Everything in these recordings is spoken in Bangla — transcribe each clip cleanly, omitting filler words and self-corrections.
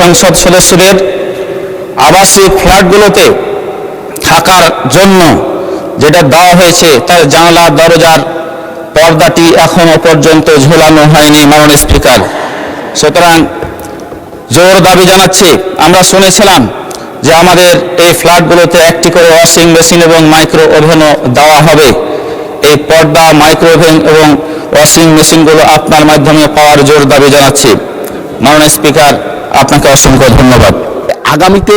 সংসদ সদস্যদের আবাসিক ফ্ল্যাটগুলোতে থাকার জন্য যেটা দেওয়া হয়েছে তার জানালা দরজার পর্দাটি এখনো পর্যন্ত ঝোলানো হয়নি মাননীয় স্পিকার। সুতরাং জোর দাবি জানাচ্ছি, আমরা শুনেছিলাম যে আমাদের এই ফ্ল্যাটগুলোতে একটি করে ওয়াশিং মেশিন এবং মাইক্রো ওভেনও দেওয়া হবে। এই পর্দা, মাইক্রো ওভেন এবং ওয়াশিং মেশিনগুলো আপনার মাধ্যমে পাওয়ার জোর দাবি জানাচ্ছি। মাননীয় স্পিকার, আপনাকে অসংখ্য ধন্যবাদ। আগামীতে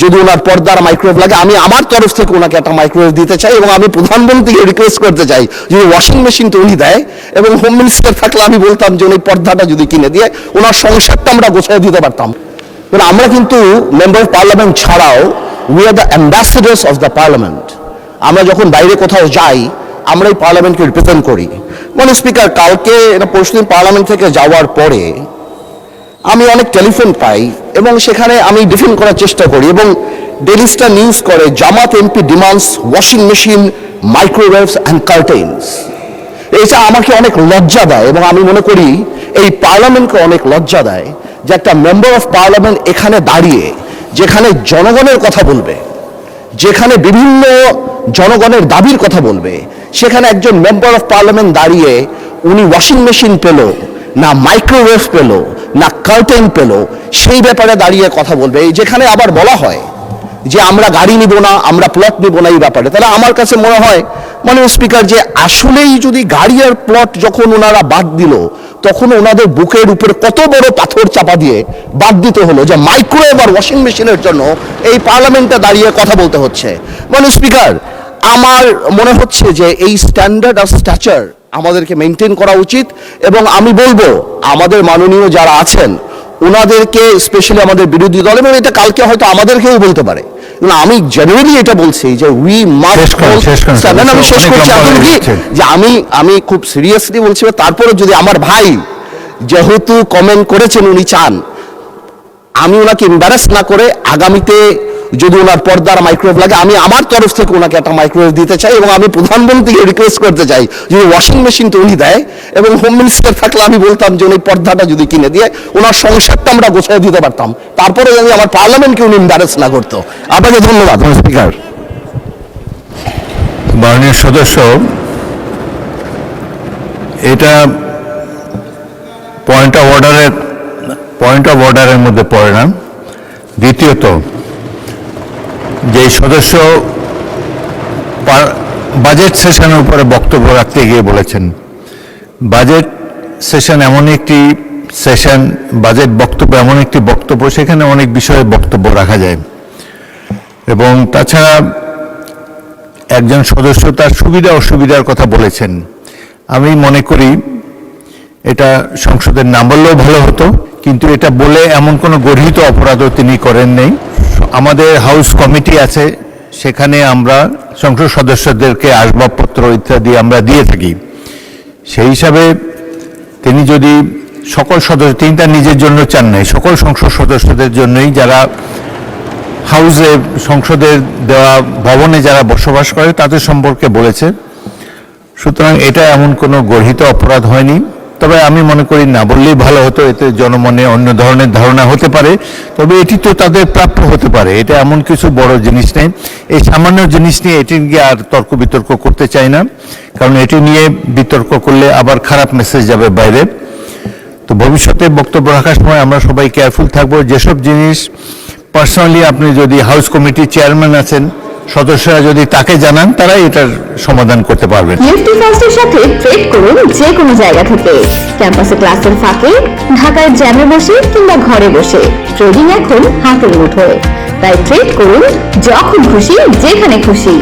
যদি ওনার পর্দার মাইক্রোওয়েভ লাগে, আমি আমার তরফ থেকে ওনাকে একটা মাইক্রোওয়েভ দিতে চাই এবং আমি প্রধানমন্ত্রীকে রিকোয়েস্ট করতে চাই যদি ওয়াশিং মেশিনটা উনি দেয়, এবং হোম মিনিস্টার থাকলে আমি বলতাম যে উনি পর্দাটা যদি কিনে দিয়ে ওনার সংসারটা আমরা গোছায় দিতে পারতাম। আমরা কিন্তু মেম্বার অফ পার্লামেন্ট ছাড়াও we are the ambassadors of the parliament. আমরা যখন বাইরে কোথাও যাই আমরা এই পার্লামেন্টকে রিপ্রেজেন্ট করি। মাননীয় স্পিকার, কালকে এটা পরশুদিন পার্লামেন্ট থেকে যাওয়ার পরে আমি অনেক টেলিফোন পাই এবং সেখানে আমি ডিফেন্ড করার চেষ্টা করি, এবং ডেইলি স্টার নিউজ করে Jamaat MP demands washing machine, microwaves and curtains. এটা আমাকে অনেক লজ্জা দেয় এবং আমি মনে করি এই পার্লামেন্টকে অনেক লজ্জা দেয় যে একটা মেম্বার অফ পার্লামেন্ট এখানে দাঁড়িয়ে যেখানে জনগণের কথা বলবে, যেখানে বিভিন্ন জনগণের দাবির কথা বলবে, সেখানে একজন মেম্বার অফ পার্লামেন্ট দাঁড়িয়ে উনি ওয়াশিং মেশিন পেল না, মাইক্রোওয়েভ পেল না, কার্টেন পেল, সেই ব্যাপারে দাঁড়িয়ে কথা বলবে। যেখানে আবার বলা হয় যে আমরা গাড়ি নিব না, আমরা প্লট নিব না এই ব্যাপারে, তাহলে আমার কাছে মনে হয় মাননীয় স্পিকার যে আসলেই যদি গাড়ি আর প্লট যখন ওনারা বাদ দিল তখন ওনাদের বুকের উপরে কত বড় পাথর চাপা দিয়ে বাদ দিতে হলো যে মাইক্রোওয়েভ আর ওয়াশিং মেশিনের জন্য এই পার্লামেন্টে দাঁড়িয়ে কথা বলতে হচ্ছে। মাননীয় স্পিকার, আমার মনে হচ্ছে যে এই স্ট্যান্ডার্ড অফ স্ট্যাচার আমাদেরকে মেনটেন করা উচিত, এবং আমি বলবো আমাদের মাননীয় যারা আছেন ওনাদেরকে, স্পেশালি আমাদের বিরোধী দল, এবং এটা কালকে হয়তো আমাদেরকেও বলতে পারে, আমি জেনারেলি এটা বলছি যে উই মাস্ট, আমি শেষ করছি যে আমি খুব সিরিয়াসলি বলছি। তারপরে যদি আমার ভাই যেহেতু কমেন্ট করেছেন উনি চান আমি ওনাকে এম্বারাস না করে আগামীতে যদি ওনার পর্দার মাইক্রোওয়েভ লাগে আমি আমার তরফ থেকে ওনাকে একটা মাইক্রোওয়েভ দিতে চাই, এবং আমি প্রধানমন্ত্রীকে রিকোয়েস্ট করতে চাই যদি ওয়াশিং মেশিনটা উনি দেয়, এবং হোম মিনিস্টার থাকলে আমি বলতাম যে উনি পর্দাটা যদি কিনে দিয়ে ওনার সংসারটা আমরা গোছায় দিতে পারতাম, তারপরে যদি আমার পার্লামেন্টকে উনি এম্বারাস না করতো। আপনাকে ধন্যবাদ স্পিকার। মাননীয় সদস্য, এটা পয়েন্ট অফ অর্ডারের মধ্যে পড়ে না। দ্বিতীয়ত, যে সদস্য বাজেট সেশনের উপরে বক্তব্য রাখতে গিয়ে বলেছেন, বাজেট সেশন এমন একটি সেশন, বাজেট বক্তব্য এমন একটি বক্তব্য সেখানে অনেক বিষয়ে বক্তব্য রাখা যায়, এবং তাছাড়া একজন সদস্য তার সুবিধা অসুবিধার কথা বলেছেন। আমি মনে করি এটা সংসদের না বললেও ভালো হতো, কিন্তু এটা বলে এমন কোনো গর্হিত অপরাধও তিনি করেন নেই। আমাদের হাউস কমিটি আছে, সেখানে আমরা সংসদ সদস্যদেরকে আসবাবপত্র ইত্যাদি আমরা দিয়ে থাকি। সেই হিসাবে তিনি যদি সকল সদস্য, তিনি তার নিজের জন্য চান নাই, সকল সংসদ সদস্যদের জন্যই যারা হাউসে, সংসদের দেওয়া ভবনে যারা বসবাস করে তাদের সম্পর্কে বলেছে। সুতরাং এটা এমন কোনো গর্হিত অপরাধ হয়নি। তবে আমি মনে করি না বললেই ভালো হতো, এতে জনমনে অন্য ধরনের ধারণা হতে পারে, তবে এটি তো তাদের প্রাপ্য হতে পারে। এটা এমন কিছু বড় জিনিস নেই, এই সামান্য জিনিস নিয়ে এটি নিয়ে আর তর্ক বিতর্ক করতে চাই না, কারণ এটি নিয়ে বিতর্ক করলে আবার খারাপ মেসেজ যাবে বাইরে। তো ভবিষ্যতে বক্তব্য রাখার সময় আমরা সবাই কেয়ারফুল থাকবো। যেসব জিনিস পার্সোনালি আপনি যদি হাউস কমিটির চেয়ারম্যান আছেন, সদস্যরা যদি তাকে জানান, তারা এটার সমাধান করতে পারবেন। নিফটি ফার্স্টের সাথে ট্রেড করুন যে কোনো জায়গা থেকে, ক্যাম্পাসে ক্লাসের ফাঁকে, ঢাকার জ্যামে বসে কিংবা ঘরে বসে। ট্রেডিং এখন হাতের মুঠোয়, তাই ট্রেড করুন যখন খুশি, যেখানে খুশি।